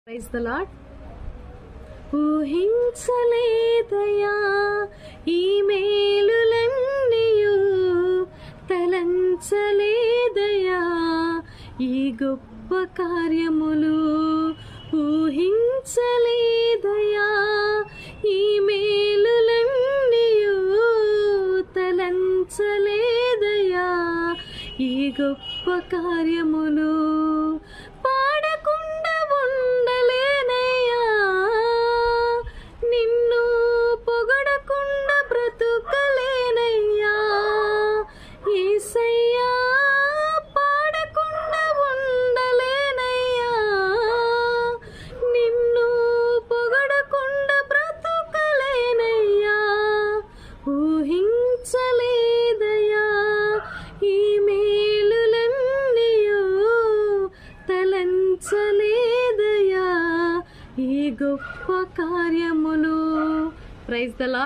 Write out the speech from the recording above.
Praise the lord. ఊహించలేదయా ఈ మేలులన్నీయు, తలంచలేదయా ఈ గొప్ప కార్యములు. ఊహించలేదయా ఈ మేలులన్నీయు, తలంచలేదయా ఈ గొప్ప కార్యములు. పాడకుండా ఉండలేనయ్యా, నిన్ను పొగడకుండా బ్రతుకలేనయ్యా. యేసయ్యా పాడకుండా ఉండలేనయ్యా, నిన్ను పొగడకుండా బ్రతుకలేనయ్యా. ఊహించలేదయ్యా ఈ మేలులన్నీయు, తలంచలేదయా ఈ గొప్ప కార్యములు. Praise the lord.